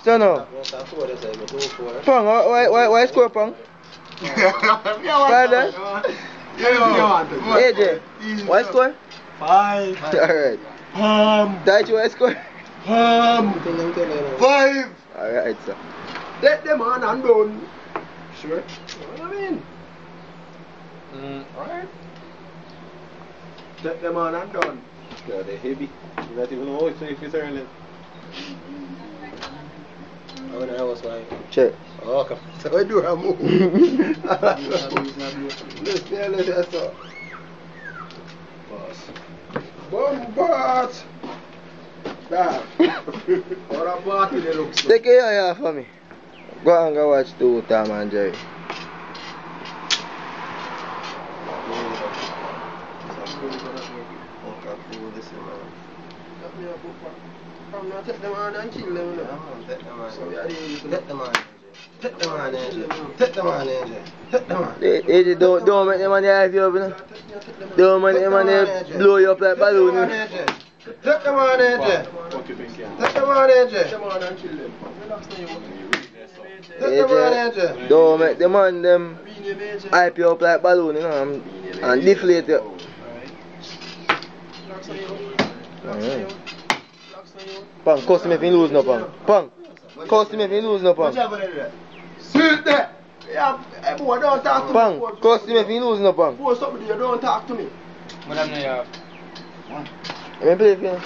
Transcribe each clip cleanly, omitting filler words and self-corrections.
So no. Pong, why score Pong? Pardon? AJ, why score? 5. Alright. Daichi, why score? 5. Alright, sir. Let them on and done. Sure. You know what I mean? Alright. Let them on and done. God, they're heavy. You don't even know if it's early. Oh, that was why. Check. Oh, okay. So I do a move. Let's tell it that's all. Bombard! Bam! What a party they look so. Take care of for me. Go and go watch two Tom and Jerry. I'm not take them on and kill them. Take them on. Take them on. Take them on, AJ. Take them on, AJ. Take them on. AJ, don't make them on the eye up, you know. Don't make them on the blow you up like balloon. Take them on, AJ. Take them on, AJ. Take them on and kill them. Take them on, AJ. Don't make them on them hype you up like balloon, you know, and deflate you. Alright. Pong, cost him if he lose no Pong. Pong, cost him if he lose no Pong. Sit there. Yeah, boy, don't talk to me. Pong, cost him if he lose no Pong. Boy, something you don't talk to me. Madam Naya. Let me play for you.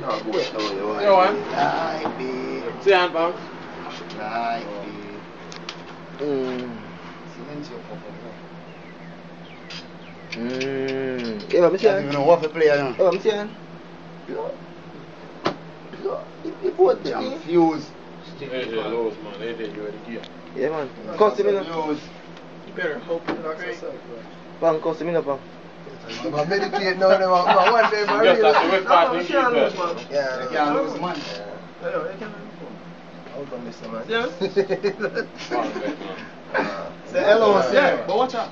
No, boy. You want? Like me. See you, Pong. Like me. Yeah, but I'm saying. You know what to play, you know. Oh, I'm saying. You both Confused. AJ lose, man. AJ, you already get. Yeah, man. Cost him in. You better hope it looks right. Pong, cost him in, Pong. I'm meditate now, them one day, man. Just have to wait for it to keep it. Yeah, You can't lose, man. I'll come this man. Yeah. Say hello, sir. Yeah, but watch out.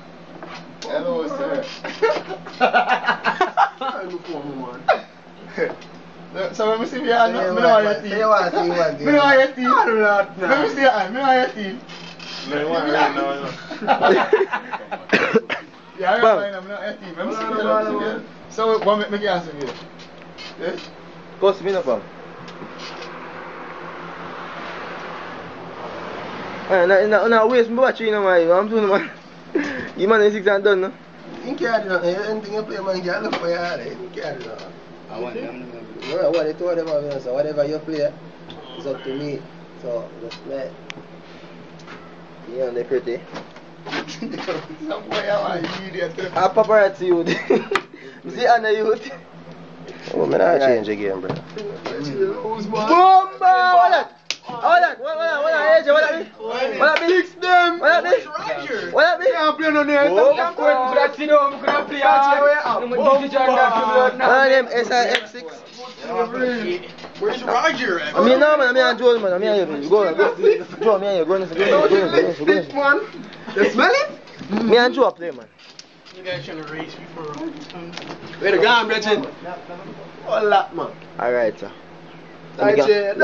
Hello, sir. I look for me, man. So when we see me, I don't know your team. Say what, say what. I don't know your team. Let me see your hand. I don't know your team. No, you want right now, Yeah, I don't know your team. Let me see your So what make me answer you? Yes? Cost him in, Pong. No, waste me watching, you know, man. I'm doing, man. You man is 6 and done, no? You can't do anything you play, man. You can't look for your heart. You can't do that. I want them. No, what they told them, so whatever you play, it's up to me. So, just let. Yeah, and they're pretty. Some boy, I'm an idiot. Ah, paparazzi youth. See, Anna youth. Oh, man, I change again, bro. Bomba! What that? What that? What that? AJ? What that be? What that be? Fix them! What that be? What that be? Can't play no names. Oh, Can't play. That's it. I'm gonna play. Name SIX6. Where's Roger? I mean, no, man. I mean, Joel, man. I mean, you go. Joe, me and you. Go. This one, you smell it? Me and Joe play, man. You guys trying to race me for Where the gun, Bridget? All that, man. Alright, sir. Alright,